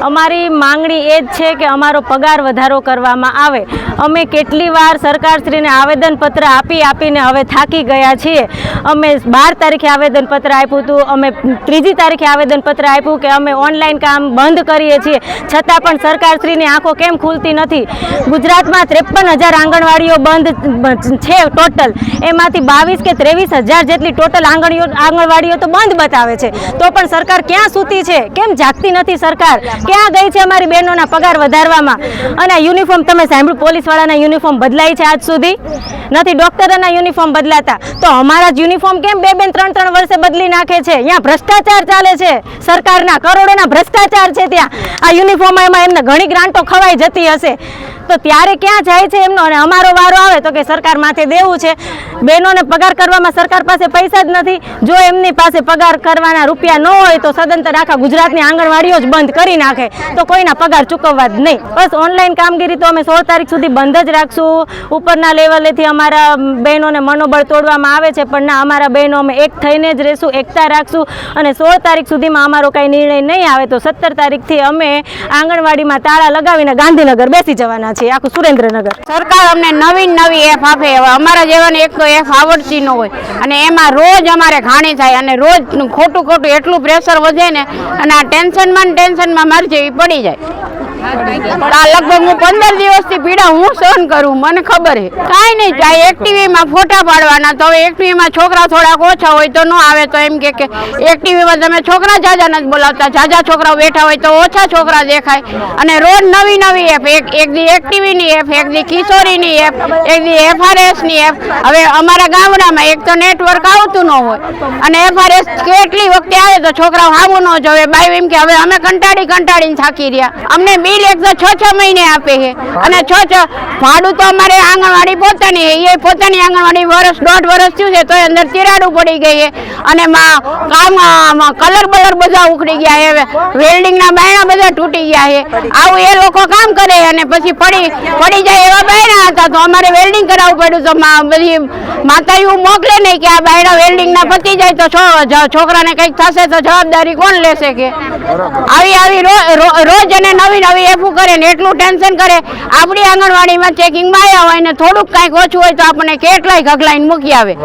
અમારી માંગણી એ જ છે કે અમારો પગાર વધારો કરવામાં આવે। અમે કેટલી વાર સરકારશ્રીને આવેદનપત્ર આપીને હવે થાકી ગયા છીએ। અમે 12 તારીખે આવેદનપત્ર આપ્યું હતું, અમે 3જી તારીખે આવેદનપત્ર આપ્યું કે અમે ઓનલાઈન કામ બંધ કરીએ છીએ, છતાં પણ સરકારશ્રીની આંખો કેમ ખુલતી નથી। ગુજરાતમાં 53,000 આંગણવાડીઓ બંધ છે ટોટલ, એમાંથી 22 કે 23,000 જેટલી ટોટલ આંગણવાડીઓ તો બંધ બતાવે છે, તો પણ સરકાર ક્યાં સૂતી છે? કેમ જાગતી નથી સરકાર? ક્યાં ગઈ છે અમારી બહેનોના પગાર વધારવામાં? અને યુનિફોર્મ તમે સાંભળ્યું, પોલીસવાળાના યુનિફોર્મ બદલાય છે આજ સુધી નથી, ડૉક્ટરોના યુનિફોર્મ બદલાતા, તો અમારા જ યુનિફોર્મ કેમ 2-2, 3-3 વર્ષે બદલી નાખે છે? અહીંયા ભ્રષ્ટાચાર ચાલે છે સરકારના, કરોડોના ભ્રષ્ટાચાર છે ત્યાં। આ યુનિફોર્મમાં એમને ઘણી ગ્રાન્ટો ખવાઈ જતી હશે, તો ત્યારે ક્યાં જાય છે એમનો? અને અમારો વારો આવે તો કે સરકાર માથે દેવું છે। બહેનોને પગાર કરવામાં સરકાર પાસે પૈસા જ નથી। જો એમની પાસે પગાર કરવાના રૂપિયા ન હોય તો સદંતર આખા ગુજરાતની આંગણવાડીઓ જ બંધ કરી નાખે, તો કોઈના પગાર ચૂકવવા જ નહીં। બસ ઓનલાઈન કામગીરી તો અમે 16 તારીખ સુધી બંધ જ રાખશું। ઉપરના લેવલેથી અમારા બહેનોને મનોબળ તોડવામાં આવે છે, પણ ના, અમારા બહેનો અમે એક થઈને જ રહેશું, એકતા રાખશું, અને 16 તારીખ સુધીમાં અમારો કાંઈ નિર્ણય નહીં આવે તો 17 તારીખથી અમે આંગણવાડીમાં તાળા લગાવીને ગાંધીનગર બેસી જવાના છીએ, આખું સુરેન્દ્રનગર। સરકાર અમને નવી એફ આપે, અમારા જેવાને એક તો એફ આવડતી ન હોય, અને એમાં રોજ અમારે ઘાણી થાય, અને રોજ ખોટું એટલું પ્રેશર વધે ને, અને આ ટેન્શનમાં મારી જેવી પડી જાય। લગભગ હું 15 દિવસથી પીડા હું સહન કરું, મને ખબર છે। કાંઈ નહીં જાય, એક્ટિવીમાં ફોટા પાડવાના, તો હવે એક્ટિવીમાં છોકરા થોડાક ઓછા હોય તો ન આવે, તો એમ કે એક્ટિવીમાં તમે છોકરા જાજા નથી બોલાવતા, જાજા છોકરાઓ બેઠા હોય તો ઓછા છોકરા દેખાય, અને રોજ નવી એફ, એક દી એક્ટિવીની એફ, એક દી કિશોરીની એફ, એક દી FRSની એફ। હવે અમારા ગામડામાં એક તો નેટવર્ક આવતું ન હોય, અને FRS કેટલી વખતે આવે તો છોકરાઓ હાવું ન જોવે, બાઈ એમ કે હવે અમે કંટાળીને થાકી રહ્યા। અમને બિલ એક તો 6 મહિને આપે છે, અને 6 ભાડું તો અમારે આંગણવાડી પોતાની, એ પોતાની આંગણવાડી દોઢ વર્ષ થયું છે તો અંદર તિરાડું પડી ગઈ છે, અને કામ કલર બધા ઉખડી ગયા છે, વેલ્ડિંગના બાયણા બધા તૂટી ગયા છે। આવું એ લોકો કામ કરે, અને પછી પડી જાય એવા બાયણા હતા, તો અમારે વેલ્ડિંગ કરાવવું પડ્યું। તો બધી માતાઓ મોકલે નહીં કે આ બાયણા વેલ્ડિંગના પતી જાય તો છોકરાને કંઈક થશે તો જવાબદારી કોણ લેશે? કે આવી રોજ અને નવી એફું કરે ને એટલું ટેન્શન કરે। આપણી આંગણવાડીમાં ચેકિંગમાં આવ્યા હોય ને થોડુંક કાંઈક ઓછું હોય તો આપણને કેટલાય ગગલાઈને મૂકી આવે,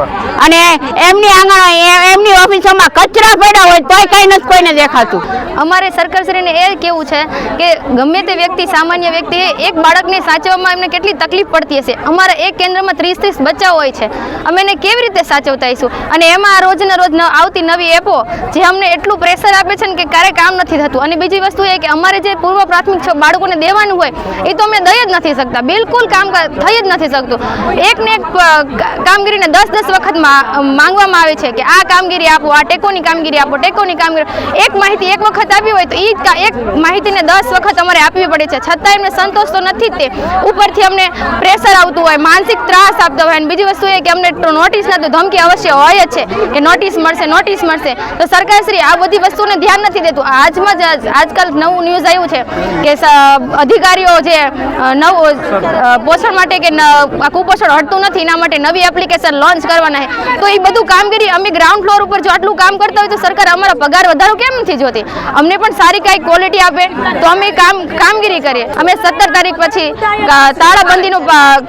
અને એમની ઓફિસોમાં કચરા પડ્યા હોય તોય કાંઈ નથી કોઈને દેખાતું। અમારે સરકારશ્રીને એ કહેવું છે કે ગમે તે વ્યક્તિ, સામાન્ય વ્યક્તિ, એક બાળકને સાચવવામાં એમને કેટલી તકલીફ પડતી હશે। અમારા એક કેન્દ્રમાં 30 બચ્ચાઓ હોય છે, અમે એને કેવી રીતે સાચવતા આવીશું? અને એમાં રોજને રોજ આવતી નવી એપો જે અમને એટલું પ્રેશર આપે છે ને કે ક્યારેય કામ નથી થતું। અને બીજી વસ્તુ એ કે અમારે જે પૂર્વ પ્રાથમિક બાળકોને દેવાનું હોય એ તો અમે દઈ જ નથી શકતા, બિલકુલ કામ થઈ જ નથી શકતું। એકને એક કામગીરીને 10 વખત માંગવામાં આવે છે કે આ કામગીરી આપો, આ ટેકોની કામગીરી આપો, ટેકોની કામગીરી। એક માહિતી એક વખત આપી હોય તો એ એક માહિતીને 10 વખત અમારે આપવી પડે છે, છતાં એમને સંતોષ તો નથી જ, તે ઉપરથી અમને પ્રેશર આવતું હોય, માનસિક ત્રાસ આપતો હોય। અને બીજી વસ્તુ એ કે અમને નોટિસ ના તો ધમકી અવશ્ય હોય જ છે કે નોટિસ મળશે, તો સરકારશ્રી આ બધી વસ્તુને ધ્યાન નથી દેતું। આજકાલ નવું ન્યૂઝ આવ્યું છે કે અધિકારીઓ જે પોષણ માટે કે કુપોષણ હટતું નથી એના માટે નવી એપ્લિકેશન લોન્ચ કરવાના છે, તો એ બધું કામગીરી અમે ગ્રાઉન્ડ ફ્લોર ઉપર જો આટલું કામ કરતા હોય તો સરકાર અમારા પગાર વધારો કેમ નથી જોતી? અમને પણ સારી કાંઈ ક્વોલિટી આપે તો અમે કામગીરી કરીએ। અમે 17 તારીખ પછી તાળાબંધીનું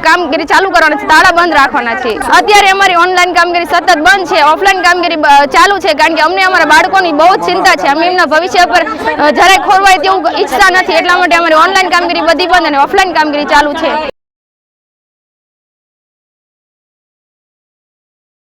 કામગીરી ચાલુ કરવાના છે, તાળા બંધ રાખવાના છે। અત્યારે અમારી ઓનલાઈન કામગીરી સતત બંધ છે, ઓફલાઈન કામગીરી ચાલુ છે, કારણ કે અમને અમારા બાળકોની બહુ જ ચિંતા છે। અમે એમના ભવિષ્ય પર જરાય ખોરવાય તેવું ઈચ્છતા નથી, એટલા માટે અમારી ઓનલાઈન કામગીરી બધી બંધ અને ઓફલાઈન કામગીરી ચાલુ છે।